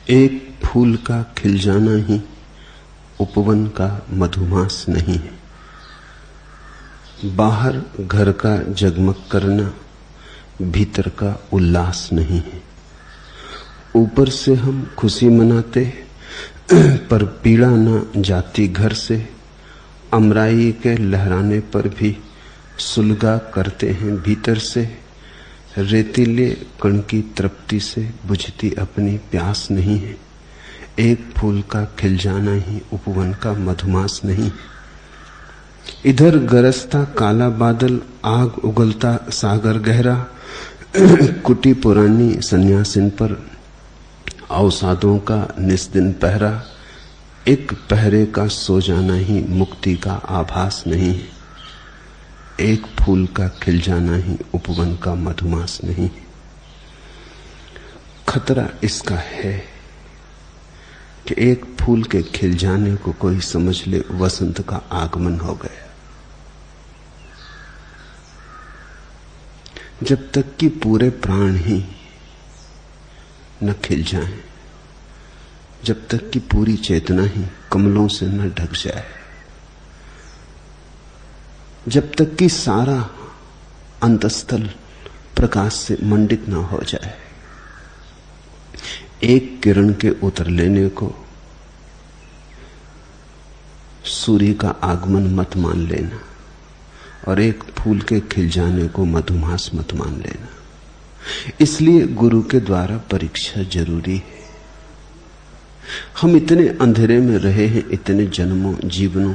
एक फूल का खिल जाना ही उपवन का मधुमास नहीं है। बाहर घर का जगमग करना भीतर का उल्लास नहीं है। ऊपर से हम खुशी मनाते पर पीड़ा न जाती घर से। अमराई के लहराने पर भी सुलगा करते हैं भीतर से। रेतीले कण की तृप्ति से बुझती अपनी प्यास नहीं है। एक फूल का खिल जाना ही उपवन का मधुमास नहीं। इधर गरजता काला बादल, आग उगलता सागर गहरा। कुटी पुरानी सन्यासिन पर अवसादों का निस्दिन पहरा। एक पहरे का सो जाना ही मुक्ति का आभास नहीं है। एक फूल का खिल जाना ही उपवन का मधुमास नहीं। खतरा इसका है कि एक फूल के खिल जाने को कोई समझ ले वसंत का आगमन हो गया। जब तक कि पूरे प्राण ही न खिल जाएं, जब तक कि पूरी चेतना ही कमलों से न ढक जाए, जब तक कि सारा अंतस्थल प्रकाश से मंडित न हो जाए, एक किरण के उतर लेने को सूर्य का आगमन मत मान लेना और एक फूल के खिल जाने को मधुमास मत मान लेना। इसलिए गुरु के द्वारा परीक्षा जरूरी है। हम इतने अंधेरे में रहे हैं इतने जन्मों जीवनों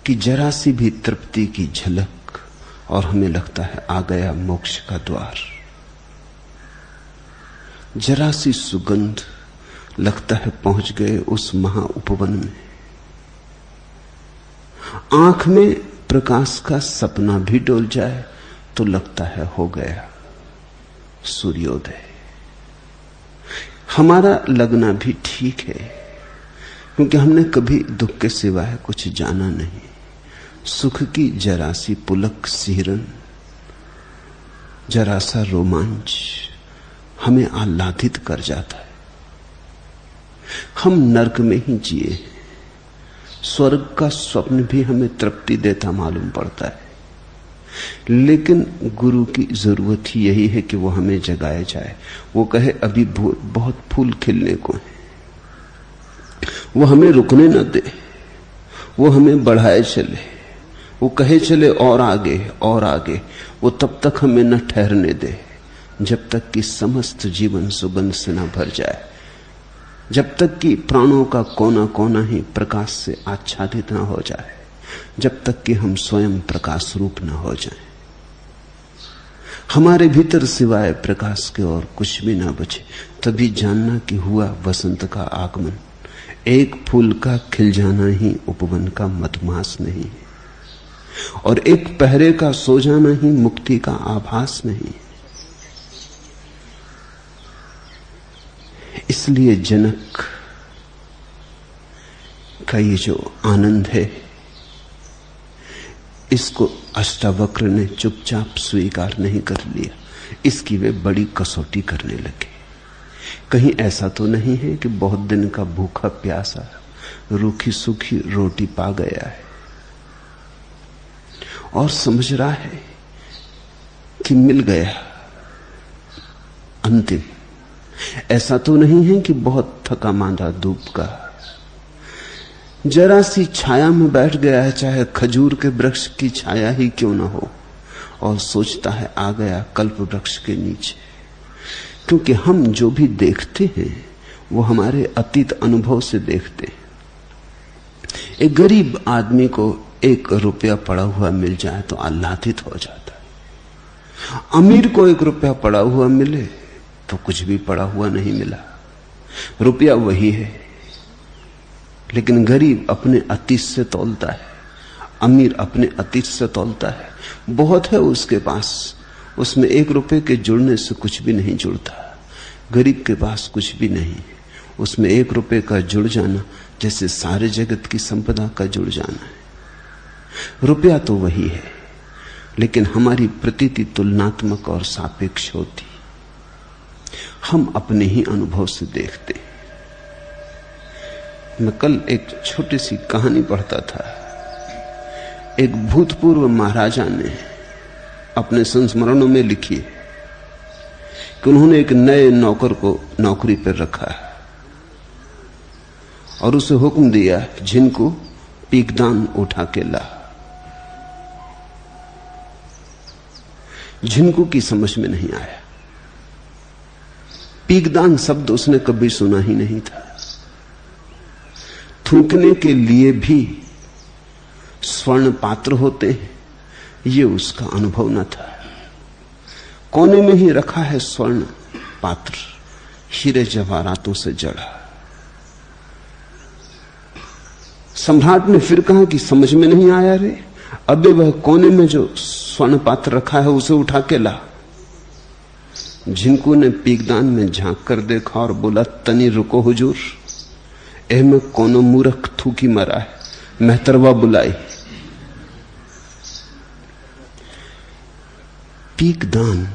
कि जरा सी भी तृप्ति की झलक और हमें लगता है आ गया मोक्ष का द्वार। जरा सी सुगंध लगता है पहुंच गए उस महा उपवन में। आंख में प्रकाश का सपना भी डोल जाए तो लगता है हो गया सूर्योदय। हमारा लगना भी ठीक है क्योंकि हमने कभी दुख के सिवाय कुछ जाना नहीं। सुख की जरा सी पुलक सिहरन, जरा सा रोमांच हमें आह्लादित कर जाता है। हम नरक में ही जिए, स्वर्ग का स्वप्न भी हमें तृप्ति देता मालूम पड़ता है। लेकिन गुरु की जरूरत ही यही है कि वो हमें जगाया जाए। वो कहे अभी बहुत फूल खिलने को है, वो हमें रुकने न दे, वो हमें बढ़ाए चले, वो कहे चले और आगे और आगे। वो तब तक हमें न ठहरने दे जब तक कि समस्त जीवन सुगंध से न भर जाए, जब तक कि प्राणों का कोना कोना ही प्रकाश से आच्छादित न हो जाए, जब तक कि हम स्वयं प्रकाश रूप न हो जाएं। हमारे भीतर सिवाय प्रकाश के और कुछ भी ना बचे। तभी जानना कि हुआ वसंत का आगमन। एक फूल का खिल जाना ही उपवन का मधुमास नहीं है और एक पहरे का सो जाना ही मुक्ति का आभास नहीं। इसलिए जनक का ये जो आनंद है, इसको अष्टावक्र ने चुपचाप स्वीकार नहीं कर लिया। इसकी वे बड़ी कसौटी करने लगे। कहीं ऐसा तो नहीं है कि बहुत दिन का भूखा प्यासा रूखी सूखी रोटी पा गया है और समझ रहा है कि मिल गया अंतिम। ऐसा तो नहीं है कि बहुत थका मांदा धूप का जरा सी छाया में बैठ गया है, चाहे खजूर के वृक्ष की छाया ही क्यों ना हो, और सोचता है आ गया कल्प वृक्ष के नीचे। क्योंकि हम जो भी देखते हैं वो हमारे अतीत अनुभव से देखते हैं। एक गरीब आदमी को 1 रुपया पड़ा हुआ मिल जाए तो आह्लादित हो जाता है। अमीर को 1 रुपया पड़ा हुआ मिले तो कुछ भी पड़ा हुआ नहीं मिला। रुपया वही है, लेकिन गरीब अपने अतीत से तौलता है, अमीर अपने अतीत से तौलता है। बहुत है उसके पास, उसमें 1 रुपये के जुड़ने से कुछ भी नहीं जुड़ता। गरीब के पास कुछ भी नहीं, उसमें 1 रुपये का जुड़ जाना जैसे सारे जगत की संपदा का जुड़ जाना है। रुपया तो वही है, लेकिन हमारी प्रतीति तुलनात्मक और सापेक्ष होती। हम अपने ही अनुभव से देखते हैं। मैं कल एक छोटी सी कहानी पढ़ता था। एक भूतपूर्व महाराजा ने अपने संस्मरणों में लिखी कि उन्होंने एक नए नौकर को नौकरी पर रखा है और उसे हुक्म दिया, जिनको पीकदान उठा के ला। जिनको की समझ में नहीं आया। पीकदान शब्द उसने कभी सुना ही नहीं था। थूकने के लिए भी स्वर्ण पात्र होते हैं, ये उसका अनुभव न था। कोने में ही रखा है स्वर्ण पात्र, हीरे जवाहरातों से जड़ा। सम्राट ने फिर कहा कि समझ में नहीं आया रे, अबे वह कोने में जो स्वर्ण पात्र रखा है उसे उठा के ला। जिनको ने पीकदान में झांक कर देखा और बोला, तनी रुको हुजूर, एह में कोनो मूर्ख थूकी मरा है, मेहतरवा बुलाई। पीकदान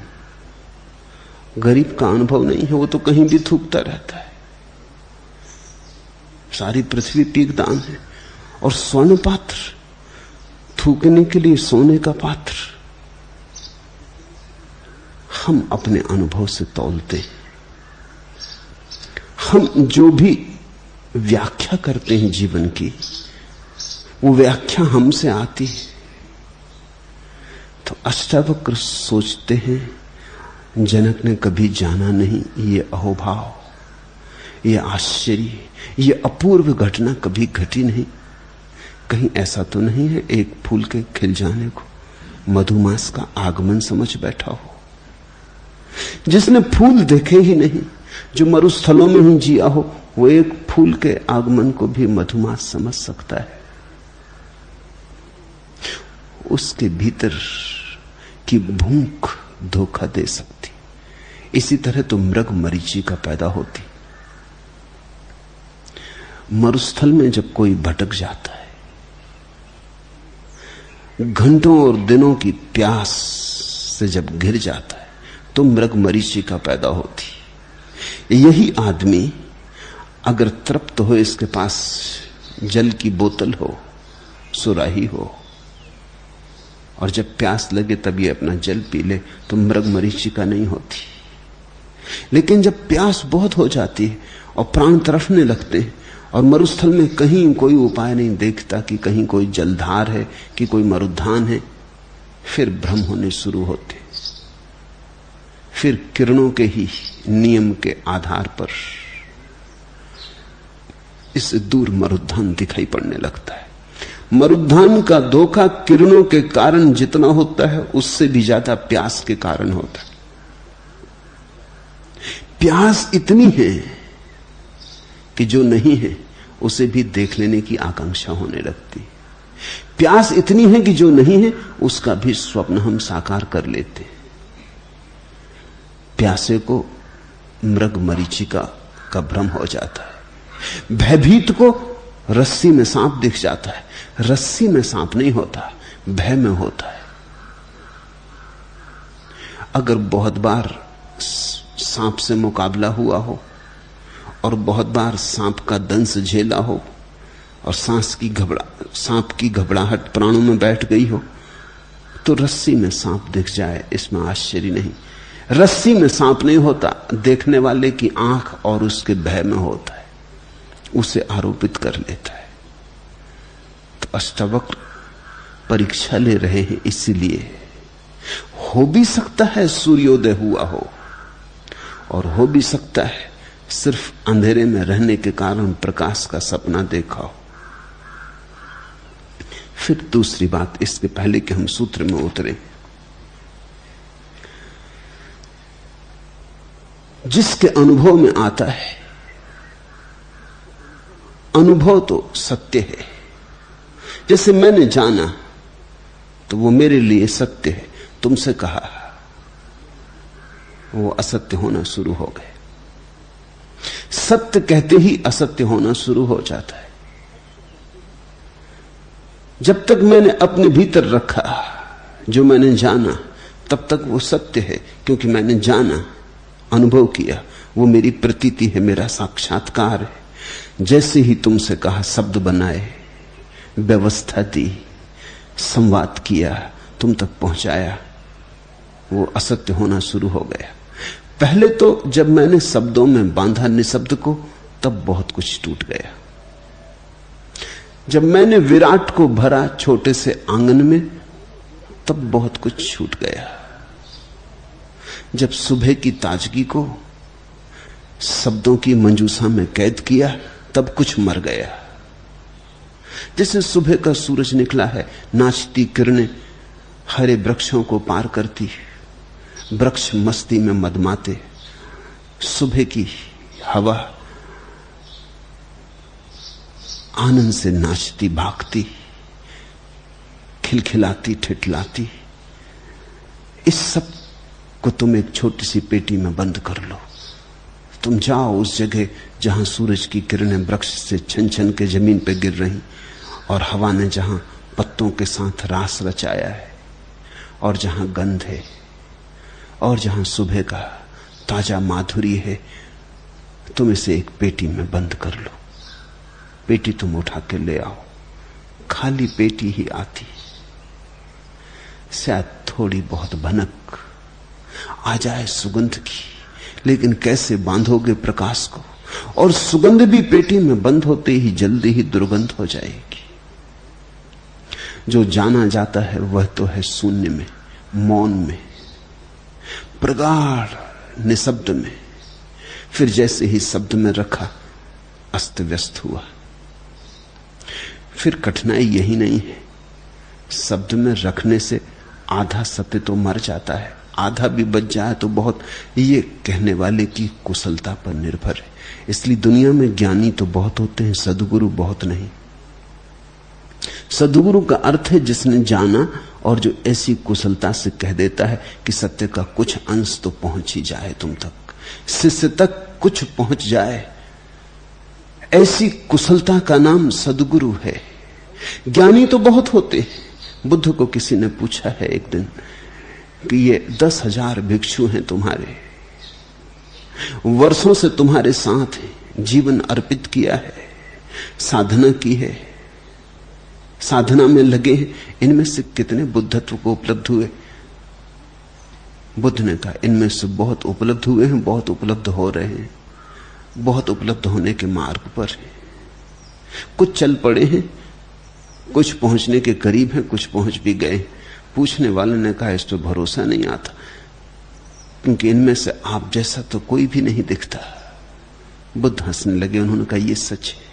गरीब का अनुभव नहीं है, वो तो कहीं भी थूकता रहता है। सारी पृथ्वी पीकदान है और स्वर्ण पात्र, थूकने के लिए सोने का पात्र। हम अपने अनुभव से तौलते हैं। हम जो भी व्याख्या करते हैं जीवन की, वो व्याख्या हमसे आती है। तो अष्टावक्र सोचते हैं, जनक ने कभी जाना नहीं ये अहोभाव, ये आश्चर्य, ये अपूर्व घटना कभी घटी नहीं। कहीं ऐसा तो नहीं है एक फूल के खिल जाने को मधुमास का आगमन समझ बैठा हो। जिसने फूल देखे ही नहीं, जो मरुस्थलों में ही जिया हो, वो एक फूल के आगमन को भी मधुमास समझ सकता है। उसके भीतर की भूख धोखा दे सकती। इसी तरह तो मृग मरीचिका पैदा होती। मरुस्थल में जब कोई भटक जाता है, घंटों और दिनों की प्यास से जब घिर जाता है, तो मृग मरीचिका पैदा होती। यही आदमी अगर तृप्त हो, इसके पास जल की बोतल हो, सुराही हो, और जब प्यास लगे तब ये अपना जल पी ले, तो मृग मरीचिका नहीं होती। लेकिन जब प्यास बहुत हो जाती है और प्राण तड़फने लगते हैं, और मरुस्थल में कहीं कोई उपाय नहीं देखता कि कहीं कोई जलधार है, कि कोई मरुद्यान है, फिर भ्रम होने शुरू होते। फिर किरणों के ही नियम के आधार पर इससे दूर मरुद्यान दिखाई पड़ने लगता है। मरुद्यान का धोखा किरणों के कारण जितना होता है, उससे भी ज्यादा प्यास के कारण होता है। प्यास इतनी है कि जो नहीं है उसे भी देख लेने की आकांक्षा होने लगती। प्यास इतनी है कि जो नहीं है उसका भी स्वप्न हम साकार कर लेते। प्यासे को मृग मरीचिका का भ्रम हो जाता है। भयभीत को रस्सी में सांप दिख जाता है। रस्सी में सांप नहीं होता, भय में होता है। अगर बहुत बार सांप से मुकाबला हुआ हो और बहुत बार सांप का दंश झेला हो और सांप की घबराहट प्राणों में बैठ गई हो, तो रस्सी में सांप दिख जाए, इसमें आश्चर्य नहीं। रस्सी में सांप नहीं होता, देखने वाले की आंख और उसके भय में होता है, उसे आरोपित कर लेता है। तो अष्टावक्र परीक्षा ले रहे हैं, इसीलिए हो भी सकता है सूर्योदय हुआ हो, और हो भी सकता है सिर्फ अंधेरे में रहने के कारण प्रकाश का सपना देखा हो। फिर दूसरी बात, इसके पहले कि हम सूत्र में उतरे, जिसके अनुभव में आता है, अनुभव तो सत्य है। जैसे मैंने जाना तो वो मेरे लिए सत्य है, तुमसे कहा वो असत्य होना शुरू हो गए। सत्य कहते ही असत्य होना शुरू हो जाता है। जब तक मैंने अपने भीतर रखा जो मैंने जाना, तब तक वो सत्य है, क्योंकि मैंने जाना, अनुभव किया, वो मेरी प्रतीति है, मेरा साक्षात्कार है। जैसे ही तुमसे कहा, शब्द बनाए, व्यवस्था दी, संवाद किया, तुम तक पहुंचाया, वो असत्य होना शुरू हो गया। पहले तो जब मैंने शब्दों में बांधा निशब्द को, तब बहुत कुछ टूट गया। जब मैंने विराट को भरा छोटे से आंगन में, तब बहुत कुछ छूट गया। जब सुबह की ताजगी को शब्दों की मंजूसा में कैद किया, तब कुछ मर गया। जैसे सुबह का सूरज निकला है, नाचती किरणें हरे वृक्षों को पार करती, वृक्ष मस्ती में मदमाते, सुबह की हवा आनंद से नाचती भागती, खिलखिलाती ठिठलाती। इस सब को तुम एक छोटी सी पेटी में बंद कर लो। तुम जाओ उस जगह जहां सूरज की किरणें वृक्ष से छन छन के जमीन पर गिर रही, और हवा ने जहां पत्तों के साथ रास रचाया है, और जहां गंध है, और जहां सुबह का ताजा माधुरी है। तुम इसे एक पेटी में बंद कर लो। पेटी तुम उठा के ले आओ, खाली पेटी ही आती, शायद थोड़ी बहुत भनक आ जाए सुगंध की, लेकिन कैसे बांधोगे प्रकाश को? और सुगंध भी पेटी में बंद होते ही जल्दी ही दुर्गंध हो जाएगी। जो जाना जाता है वह तो है शून्य में, मौन में, प्रगाढ़ निशब्द में। फिर जैसे ही शब्द में रखा, अस्त व्यस्त हुआ। फिर कठिनाई यही नहीं है, शब्द में रखने से आधा सत्य तो मर जाता है, आधा भी बच जाए तो बहुत, ये कहने वाले की कुशलता पर निर्भर है। इसलिए दुनिया में ज्ञानी तो बहुत होते हैं, सद्गुरु बहुत नहीं। सद्गुरु का अर्थ है जिसने जाना और जो ऐसी कुशलता से कह देता है कि सत्य का कुछ अंश तो पहुंच ही जाए तुम तक, शिष्य तक कुछ पहुंच जाए। ऐसी कुशलता का नाम सद्गुरु है। ज्ञानी तो बहुत होते हैं। बुद्ध को किसी ने पूछा है एक दिन कि ये 10,000 भिक्षु हैं तुम्हारे, वर्षों से तुम्हारे साथ हैं, जीवन अर्पित किया है, साधना की है, साधना में लगे हैं, इनमें से कितने बुद्धत्व को उपलब्ध हुए? बुद्ध ने कहा, इनमें से बहुत उपलब्ध हुए हैं, बहुत उपलब्ध हो रहे हैं, बहुत उपलब्ध होने के मार्ग पर हैं। कुछ चल पड़े हैं, कुछ पहुंचने के करीब हैं, कुछ पहुंच भी गए। पूछने वाले ने कहा, इस पर भरोसा नहीं आता, क्योंकि इनमें से आप जैसा तो कोई भी नहीं दिखता। बुद्ध हंसने लगे। उन्होंने कहा, यह सच है।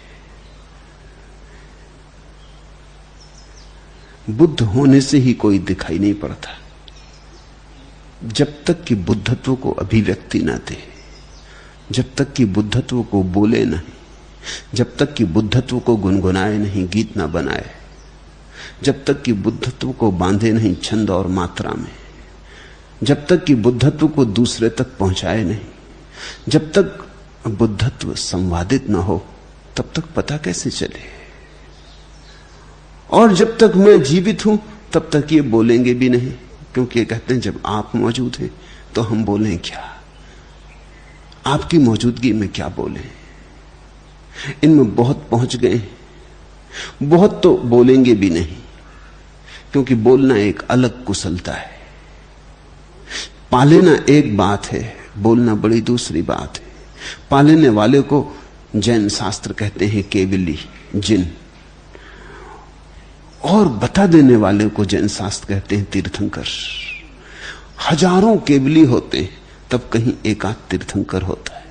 बुद्ध होने से ही कोई दिखाई नहीं पड़ता। जब तक कि बुद्धत्व को अभिव्यक्ति ना दे, जब तक कि बुद्धत्व को बोले नहीं, जब तक कि बुद्धत्व को गुनगुनाए नहीं, गीत ना बनाए, जब तक कि बुद्धत्व को बांधे नहीं छंद और मात्रा में, जब तक कि बुद्धत्व को दूसरे तक पहुंचाए नहीं, जब तक बुद्धत्व संवादित ना हो, तब तक पता कैसे चले? और जब तक मैं जीवित हूं तब तक ये बोलेंगे भी नहीं, क्योंकि ये कहते हैं जब आप मौजूद हैं तो हम बोलें क्या? आपकी मौजूदगी में क्या बोलें? इनमें बहुत पहुंच गए, बहुत तो बोलेंगे भी नहीं, क्योंकि बोलना एक अलग कुशलता है। पा लेना एक बात है, बोलना बड़ी दूसरी बात है। पा लेने वाले को जैन शास्त्र कहते हैं केवली, जिन, और बता देने वाले को जैन शास्त्र कहते हैं तीर्थंकर। हजारों केवली होते हैं, तब कहीं एकाध तीर्थंकर होता है।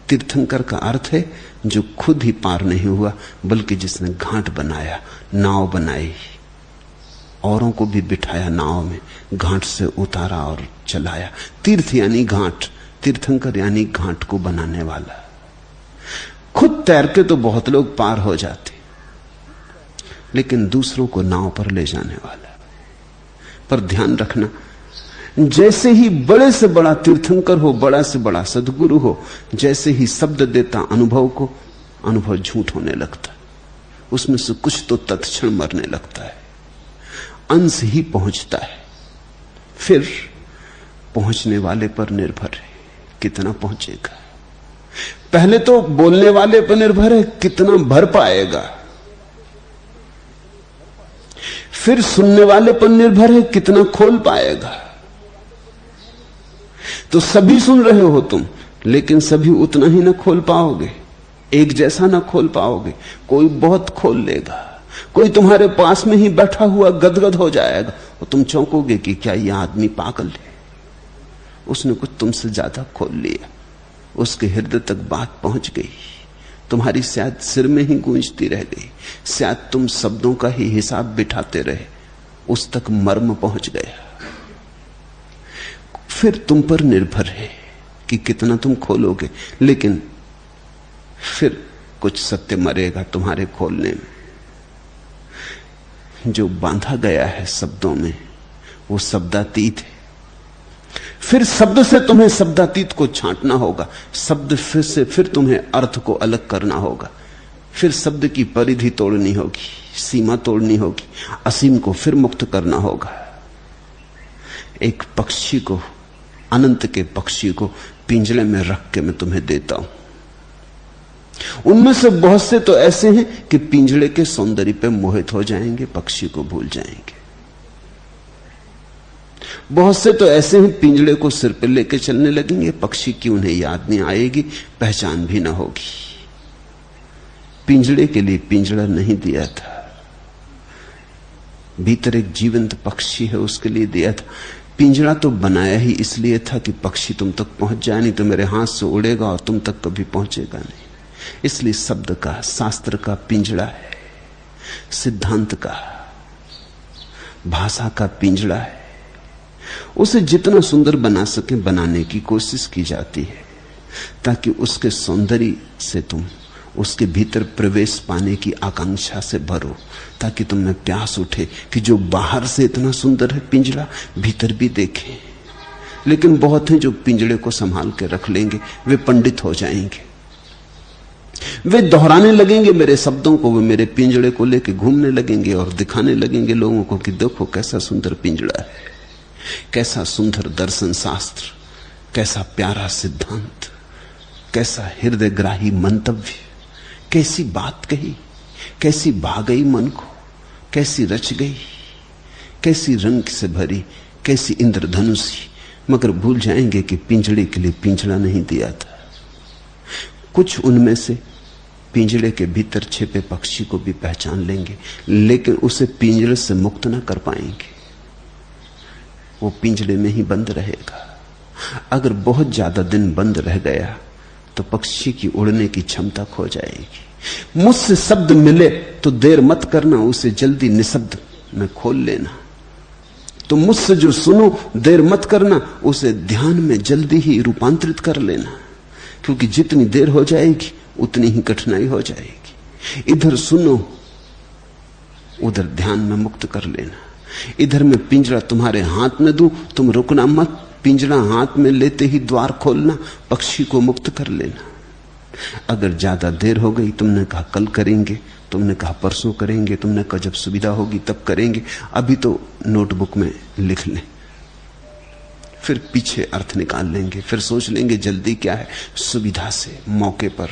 तीर्थंकर का अर्थ है जो खुद ही पार नहीं हुआ, बल्कि जिसने घाट बनाया, नाव बनाई, औरों को भी बिठाया नाव में, घाट से उतारा और चलाया। तीर्थ यानी घाट, तीर्थंकर यानी घाट को बनाने वाला। खुद तैर के तो बहुत लोग पार हो जाते, लेकिन दूसरों को नाव पर ले जाने वाला। पर ध्यान रखना, जैसे ही बड़े से बड़ा तीर्थंकर हो, बड़ा से बड़ा सद्गुरु हो, जैसे ही शब्द देता अनुभव को, अनुभव झूठ होने लगता, उसमें से कुछ तो तत्क्षण मरने लगता है, अंश ही पहुंचता है। फिर पहुंचने वाले पर निर्भर है। कितना पहुंचेगा। पहले तो बोलने वाले पर निर्भर है कितना भर पाएगा, फिर सुनने वाले पर निर्भर है कितना खोल पाएगा। तो सभी सुन रहे हो तुम, लेकिन सभी उतना ही ना खोल पाओगे, एक जैसा ना खोल पाओगे। कोई बहुत खोल लेगा, कोई तुम्हारे पास में ही बैठा हुआ गदगद हो जाएगा और तुम चौंकोगे कि क्या यह आदमी पागल है, उसने कुछ तुमसे ज्यादा खोल लिया, उसके हृदय तक बात पहुंच गई, तुम्हारी शायद सिर में ही गूंजती रह गई, शायद तुम शब्दों का ही हिसाब बिठाते रहे, उस तक मर्म पहुंच गया। फिर तुम पर निर्भर है कि कितना तुम खोलोगे, लेकिन फिर कुछ सत्य मरेगा तुम्हारे खोलने में। जो बांधा गया है शब्दों में वो शब्दातीत है। फिर शब्द से तुम्हें शब्दातीत को छांटना होगा, शब्द फिर तुम्हें अर्थ को अलग करना होगा, फिर शब्द की परिधि तोड़नी होगी, सीमा तोड़नी होगी, असीम को फिर मुक्त करना होगा। एक पक्षी को, अनंत के पक्षी को पिंजरे में रख के मैं तुम्हें देता हूं। उनमें से बहुत से तो ऐसे हैं कि पिंजरे के सौंदर्य पे मोहित हो जाएंगे, पक्षी को भूल जाएंगे। बहुत से तो ऐसे हैं पिंजरे को सिर पे लेके चलने लगेंगे, पक्षी की उन्हें याद नहीं आएगी, पहचान भी ना होगी। पिंजरे के लिए पिंजरा नहीं दिया था, भीतर एक जीवंत पक्षी है उसके लिए दिया था। पिंजरा तो बनाया ही इसलिए था कि पक्षी तुम तक पहुंच जाए, नहीं तो मेरे हाथ से उड़ेगा और तुम तक कभी पहुंचेगा नहीं। इसलिए शब्द का, शास्त्र का पिंजरा है, सिद्धांत का, भाषा का पिंजरा है। उसे जितना सुंदर बना सके बनाने की कोशिश की जाती है, ताकि उसके सौंदर्य से तुम उसके भीतर प्रवेश पाने की आकांक्षा से भरो, ताकि तुम्हें प्यास उठे कि जो बाहर से इतना सुंदर है पिंजरा, भीतर भी देखें। लेकिन बहुत हैं जो पिंजरे को संभाल के रख लेंगे, वे पंडित हो जाएंगे, वे दोहराने लगेंगे मेरे शब्दों को, वे मेरे पिंजरे को लेके घूमने लगेंगे और दिखाने लगेंगे लोगों को कि देखो कैसा सुंदर पिंजरा है, कैसा सुंदर दर्शन शास्त्र, कैसा प्यारा सिद्धांत, कैसा हृदयग्राही मंतव्य, कैसी बात कही, कैसी भा गई मन को, कैसी रच गई, कैसी रंग से भरी, कैसी इंद्रधनुषी। मगर भूल जाएंगे कि पिंजरे के लिए पिंजरा नहीं दिया था। कुछ उनमें से पिंजरे के भीतर छिपे पक्षी को भी पहचान लेंगे, लेकिन उसे पिंजरे से मुक्त न कर पाएंगे, वो पिंजरे में ही बंद रहेगा। अगर बहुत ज्यादा दिन बंद रह गया तो पक्षी की उड़ने की क्षमता खो जाएगी। मुझसे शब्द मिले तो देर मत करना, उसे जल्दी निशब्द में खोल लेना। तो मुझसे जो सुनो देर मत करना, उसे ध्यान में जल्दी ही रूपांतरित कर लेना, क्योंकि जितनी देर हो जाएगी उतनी ही कठिनाई हो जाएगी। इधर सुनो, उधर ध्यान में मुक्त कर लेना। इधर मैं पिंजरा तुम्हारे हाथ में दूं, तुम रुकना मत, पिंजरा हाथ में लेते ही द्वार खोलना, पक्षी को मुक्त कर लेना। अगर ज्यादा देर हो गई, तुमने कहा कल करेंगे, तुमने कहा परसों करेंगे, तुमने कहा जब सुविधा होगी तब करेंगे, अभी तो नोटबुक में लिख लें, फिर पीछे अर्थ निकाल लेंगे, फिर सोच लेंगे जल्दी क्या है, सुविधा से मौके पर।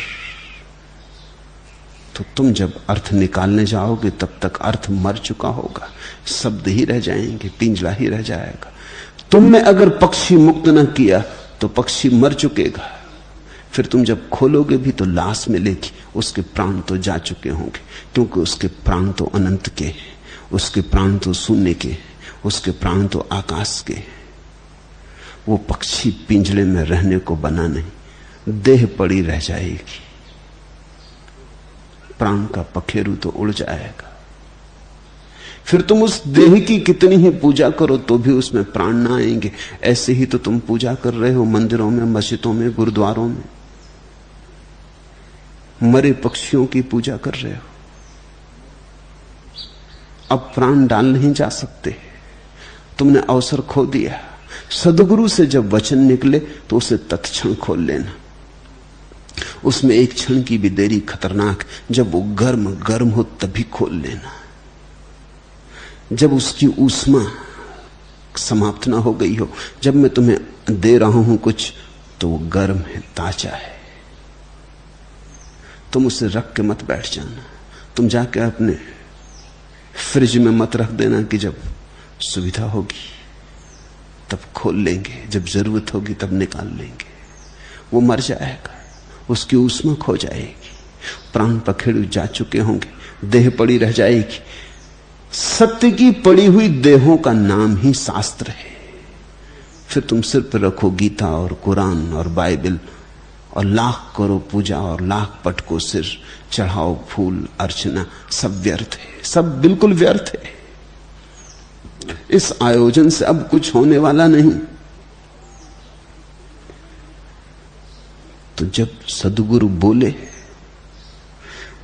तो तुम जब अर्थ निकालने जाओगे तब तक अर्थ मर चुका होगा, शब्द ही रह जाएंगे, पिंजरा ही रह जाएगा। तुमने अगर पक्षी मुक्त न किया तो पक्षी मर चुकेगा, फिर तुम जब खोलोगे भी तो लाश मिलेगी, उसके प्राण तो जा चुके होंगे, क्योंकि उसके प्राण तो अनंत के, उसके प्राण तो शून्य के, उसके प्राण तो आकाश के। वो पक्षी पिंजरे में रहने को बना नहीं, देह पड़ी रह जाएगी, प्राण का पखेरु तो उड़ जाएगा। फिर तुम उस देह की कितनी ही पूजा करो तो भी उसमें प्राण ना आएंगे। ऐसे ही तो तुम पूजा कर रहे हो मंदिरों में, मस्जिदों में, गुरुद्वारों में, मरे पक्षियों की पूजा कर रहे हो। अब प्राण डाल नहीं जा सकते, तुमने अवसर खो दिया। सदगुरु से जब वचन निकले तो उसे तत्क्षण खोल लेना, उसमें एक क्षण की भी देरी खतरनाक। जब वो गर्म गर्म हो तभी खोल लेना, जब उसकी ऊष्मा समाप्त ना हो गई हो। जब मैं तुम्हें दे रहा हूं कुछ तो वो गर्म है, ताजा है। तुम उसे रख के मत बैठ जाना, तुम जाके अपने फ्रिज में मत रख देना कि जब सुविधा होगी तब खोल लेंगे, जब जरूरत होगी तब निकाल लेंगे। वो मर जाएगा, उसकी ऊष्मा खो जाएगी, प्राण पखेरु जा चुके होंगे, देह पड़ी रह जाएगी। सत्य की पड़ी हुई देहों का नाम ही शास्त्र है। फिर तुम सिर पर रखो गीता और कुरान और बाइबल और लाख करो पूजा और लाख पटको सिर चढ़ाओ फूल अर्चना, सब व्यर्थ है, सब बिल्कुल व्यर्थ है। इस आयोजन से अब कुछ होने वाला नहीं। तो जब सद्गुरु बोले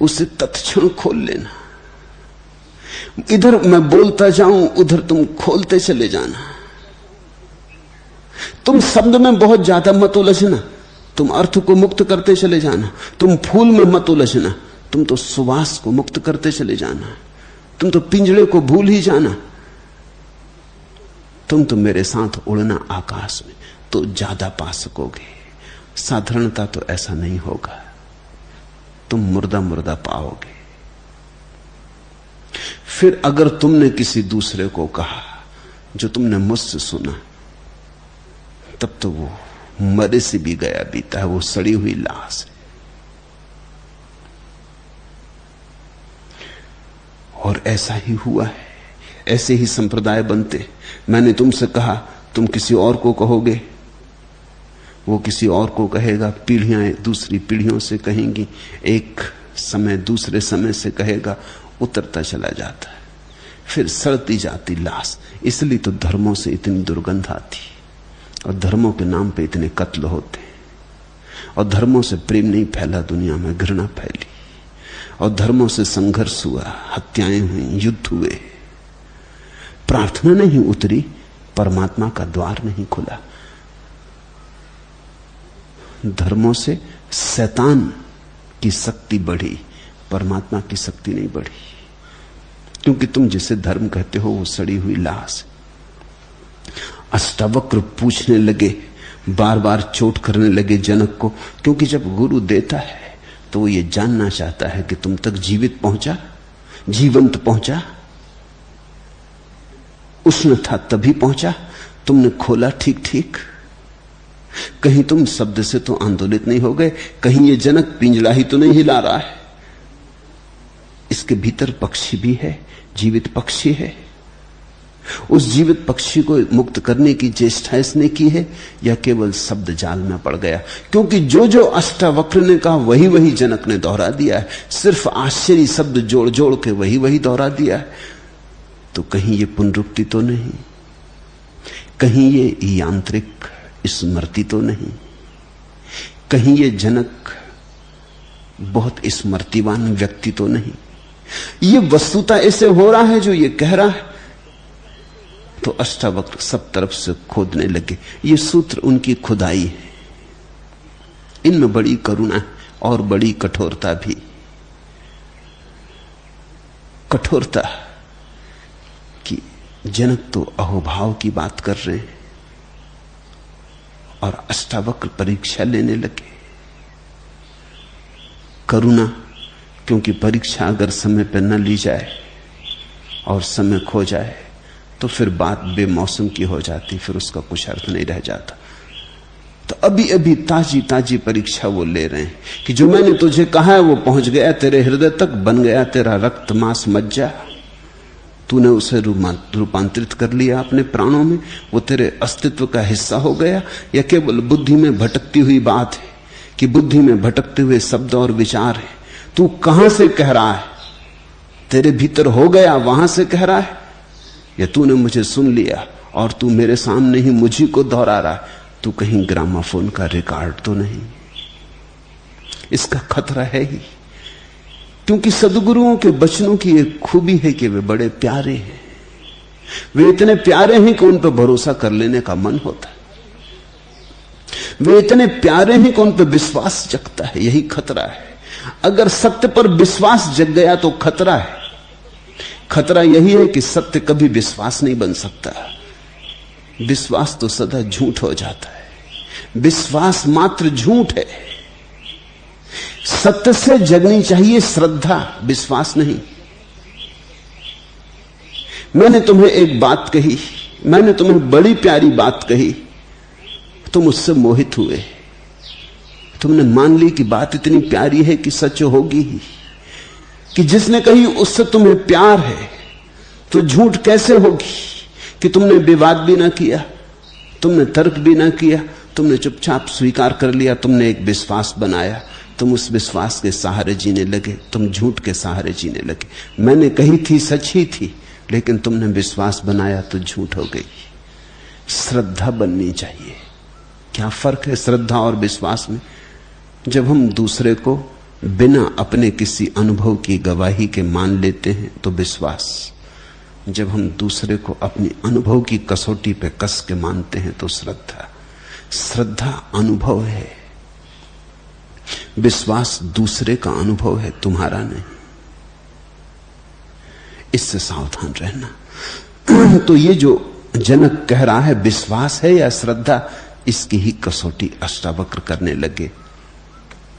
उसे तत्क्षण खोल लेना। इधर मैं बोलता जाऊं, उधर तुम खोलते चले जाना। तुम शब्द में बहुत ज्यादा मत उलझना, तुम अर्थ को मुक्त करते चले जाना। तुम फूल में मत उलझना, तुम तो सुवास को मुक्त करते चले जाना। तुम तो पिंजड़े को भूल ही जाना। तुम तो मेरे साथ उड़ना आकाश में, तो ज्यादा पा सकोगे। साधारणता तो ऐसा नहीं होगा, तुम मुर्दा मुर्दा पाओगे। फिर अगर तुमने किसी दूसरे को कहा जो तुमने मुझसे सुना, तब तो वो मरे से भी गया बीता है, वो सड़ी हुई लाश है। और ऐसा ही हुआ है, ऐसे ही संप्रदाय बनते। मैंने तुमसे कहा, तुम किसी और को कहोगे, वो किसी और को कहेगा, पीढ़ियां दूसरी पीढ़ियों से कहेंगी, एक समय दूसरे समय से कहेगा, उतरता चला जाता है, फिर सड़ती जाती लाश। इसलिए तो धर्मों से इतनी दुर्गंध आती और धर्मों के नाम पे इतने कत्ल होते, और धर्मों से प्रेम नहीं फैला, दुनिया में घृणा फैली, और धर्मों से संघर्ष हुआ, हत्याएं हुई, युद्ध हुए। प्रार्थना नहीं उतरी, परमात्मा का द्वार नहीं खुला। धर्मों से शैतान की शक्ति बढ़ी, परमात्मा की शक्ति नहीं बढ़ी। क्योंकि तुम जिसे धर्म कहते हो वो सड़ी हुई लाश। अष्टावक्र पूछने लगे, बार बार चोट करने लगे जनक को, क्योंकि जब गुरु देता है तो वो ये जानना चाहता है कि तुम तक जीवित पहुंचा, जीवंत पहुंचा, उष्ण था तभी पहुंचा, तुमने खोला ठीक ठीक, कहीं तुम शब्द से तो आंदोलित नहीं हो गए, कहीं ये जनक पिंजड़ा ही तो नहीं हिला रहा है। इसके भीतर पक्षी भी है, जीवित पक्षी है। उस जीवित पक्षी को मुक्त करने की चेष्टा इसने की है, या केवल शब्द जाल में पड़ गया? क्योंकि जो जो अष्टावक्र ने कहा वही वही जनक ने दोहरा दिया है, सिर्फ आश्चर्य शब्द जोड़ जोड़ के वही वही दोहरा दिया है। तो कहीं ये पुनरुक्ति तो नहीं, कहीं ये यांत्रिक स्मृति तो नहीं, कहीं ये जनक बहुत स्मृतिवान व्यक्ति तो नहीं। ये वस्तुता ऐसे हो रहा है जो ये कह रहा है। तो अष्टावक्र सब तरफ से खोदने लगे। ये सूत्र उनकी खुदाई है, इनमें बड़ी करुणा है और बड़ी कठोरता भी। कठोरता कि जनक तो अहोभाव की बात कर रहे हैं और अष्टावक्र परीक्षा लेने लगे। करुणा क्योंकि परीक्षा अगर समय पर न ली जाए और समय खो जाए तो फिर बात बेमौसम की हो जाती, फिर उसका कुछ अर्थ नहीं रह जाता। तो अभी अभी ताजी ताजी परीक्षा वो ले रहे हैं कि जो मैंने तुझे कहा है वो पहुंच गया तेरे हृदय तक, बन गया तेरा रक्त मांस मज्जा, तूने उसे रूपांतरित कर लिया अपने प्राणों में, वो तेरे अस्तित्व का हिस्सा हो गया, या केवल बुद्धि में भटकती हुई बात है कि बुद्धि में भटकते हुए शब्द और विचार है? तू कहां से कह रहा है? तेरे भीतर हो गया वहां से कह रहा है, या तूने मुझे सुन लिया और तू मेरे सामने ही मुझी को दोहरा रहा है? तू कहीं ग्रामाफोन का रिकॉर्ड तो नहीं? इसका खतरा है ही, क्योंकि सद्गुरुओं के वचनों की एक खूबी है कि वे बड़े प्यारे हैं। वे इतने प्यारे हैं कि उन पर भरोसा कर लेने का मन होता है। वे इतने प्यारे हैं कि उन पर विश्वास जगता है। यही खतरा है। अगर सत्य पर विश्वास जग गया तो खतरा है। खतरा यही है कि सत्य कभी विश्वास नहीं बन सकता। विश्वास तो सदा झूठ हो जाता है। विश्वास मात्र झूठ है। सत्य से जगनी चाहिए श्रद्धा, विश्वास नहीं। मैंने तुम्हें एक बात कही, मैंने तुम्हें बड़ी प्यारी बात कही, तुम उससे मोहित हुए। तुमने मान ली कि बात इतनी प्यारी है कि सच होगी ही, कि जिसने कही उससे तुम्हें प्यार है, तो झूठ कैसे होगी? कि तुमने विवाद भी ना किया, तुमने तर्क भी ना किया, तुमने चुपचाप स्वीकार कर लिया, तुमने एक विश्वास बनाया, तुम उस विश्वास के सहारे जीने लगे, तुम झूठ के सहारे जीने लगे। मैंने कही थी सच ही थी, लेकिन तुमने विश्वास बनाया तो झूठ हो गई। श्रद्धा बननी चाहिए। क्या फर्क है श्रद्धा और विश्वास में? जब हम दूसरे को बिना अपने किसी अनुभव की गवाही के मान लेते हैं तो विश्वास, जब हम दूसरे को अपनी अनुभव की कसौटी पे कस के मानते हैं तो श्रद्धा। श्रद्धा अनुभव है, विश्वास दूसरे का अनुभव है, तुम्हारा नहीं। इससे सावधान रहना। तो ये जो जनक कह रहा है विश्वास है या श्रद्धा, इसकी ही कसौटी अष्टावक्र करने लगे।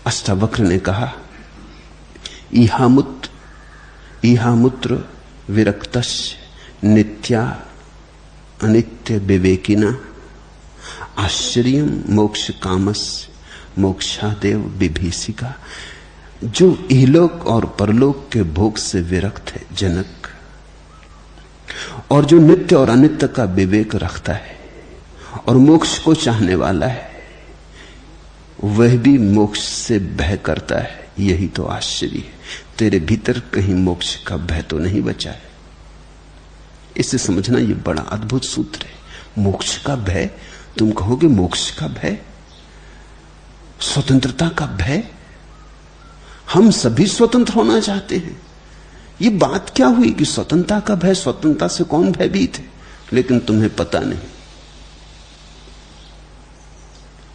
अष्टावक्र ने कहा इहामुत्र विरक्तस्य नित्या अनित्य विवेकिना आश्चर्यम मोक्ष कामस्य मोक्षादेव विभीषिका। जो इहलोक और परलोक के भोग से विरक्त है जनक, और जो नित्य और अनित्य का विवेक रखता है और मोक्ष को चाहने वाला है, वह भी मोक्ष से भय करता है। यही तो आश्चर्य है, तेरे भीतर कहीं मोक्ष का भय तो नहीं बचा है। इसे समझना यह बड़ा अद्भुत सूत्र है। मोक्ष का भय, तुम कहोगे मोक्ष का भय, स्वतंत्रता का भय। हम सभी स्वतंत्र होना चाहते हैं। ये बात क्या हुई कि स्वतंत्रता का भय? स्वतंत्रता से कौन भयभीत है? लेकिन तुम्हें पता नहीं।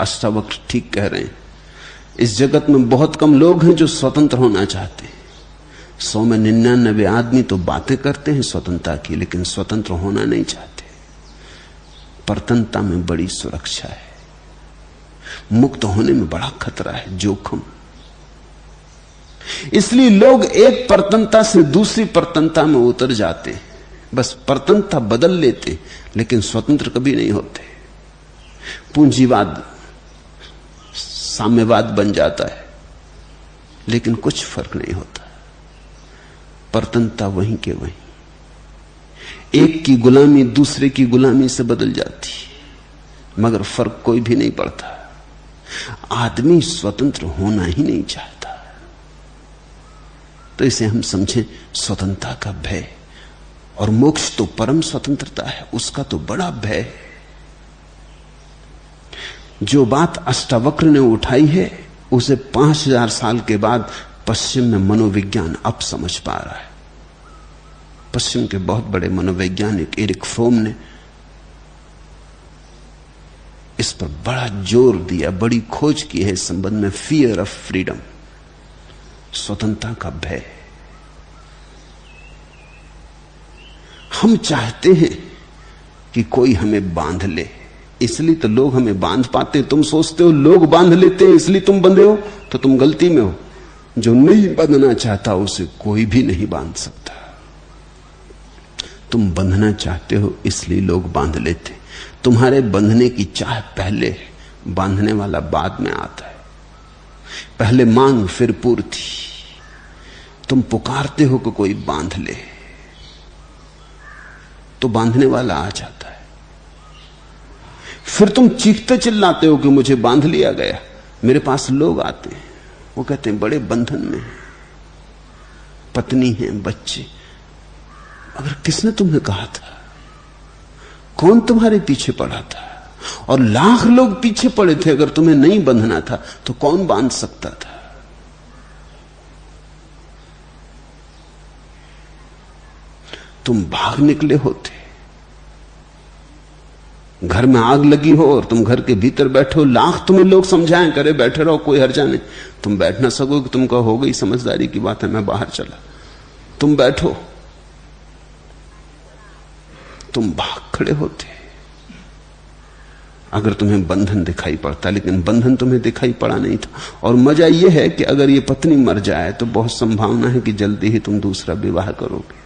अष्टावक्र ठीक कह रहे हैं। इस जगत में बहुत कम लोग हैं जो स्वतंत्र होना चाहते हैं। 100 में 99 आदमी तो बातें करते हैं स्वतंत्रता की, लेकिन स्वतंत्र होना नहीं चाहते। परतंत्रता में बड़ी सुरक्षा है, मुक्त होने में बड़ा खतरा है, जोखिम। इसलिए लोग एक परतंत्रता से दूसरी परतंत्रता में उतर जाते हैं, बस परतंत्रता बदल लेते, लेकिन स्वतंत्र कभी नहीं होते। पूंजीवाद साम्यवाद बन जाता है, लेकिन कुछ फर्क नहीं होता। परतंत्रता वहीं के वहीं, एक की गुलामी दूसरे की गुलामी से बदल जाती, मगर फर्क कोई भी नहीं पड़ता। आदमी स्वतंत्र होना ही नहीं चाहता। तो इसे हम समझें स्वतंत्रता का भय। और मोक्ष तो परम स्वतंत्रता है, उसका तो बड़ा भय है। जो बात अष्टावक्र ने उठाई है, उसे 5000 साल के बाद पश्चिम में मनोविज्ञान अब समझ पा रहा है। पश्चिम के बहुत बड़े मनोवैज्ञानिक एरिक फ्रोम ने इस पर बड़ा जोर दिया, बड़ी खोज की है इस संबंध में। फियर ऑफ फ्रीडम, स्वतंत्रता का भय। हम चाहते हैं कि कोई हमें बांध ले, इसलिए तो लोग हमें बांध पाते। तुम सोचते हो लोग बांध लेते हैं इसलिए तुम बंधे हो, तो तुम गलती में हो। जो नहीं बंधना चाहता उसे कोई भी नहीं बांध सकता। तुम बंधना चाहते हो इसलिए लोग बांध लेते। तुम्हारे बंधने की चाह पहले, बांधने वाला बाद में आता है। पहले मांग फिर पूर्ति। तुम पुकारते हो कि कोई बांध ले, तो बांधने वाला आ जाता है। फिर तुम चीखते चिल्लाते हो कि मुझे बांध लिया गया। मेरे पास लोग आते हैं, वो कहते हैं बड़े बंधन में, पत्नी है, बच्चे। अगर किसने तुम्हें कहा था? कौन तुम्हारे पीछे पड़ा था? और लाख लोग पीछे पड़े थे। अगर तुम्हें नहीं बंधना था तो कौन बांध सकता था? तुम भाग निकले होते। घर में आग लगी हो और तुम घर के भीतर बैठे हो, लाख तुम्हें लोग समझाएं, करे बैठे रहो, कोई हर्जा नहीं। तुम बैठ ना सकोगे, तुम कहो हो गई समझदारी की बात है, मैं बाहर चला। तुम बैठो, तुम भाग खड़े होते। अगर तुम्हें बंधन दिखाई पड़ता, लेकिन बंधन तुम्हें दिखाई पड़ा नहीं था। और मजा यह है कि अगर ये पत्नी मर जाए तो बहुत संभावना है कि जल्दी ही तुम दूसरा विवाह करोगे।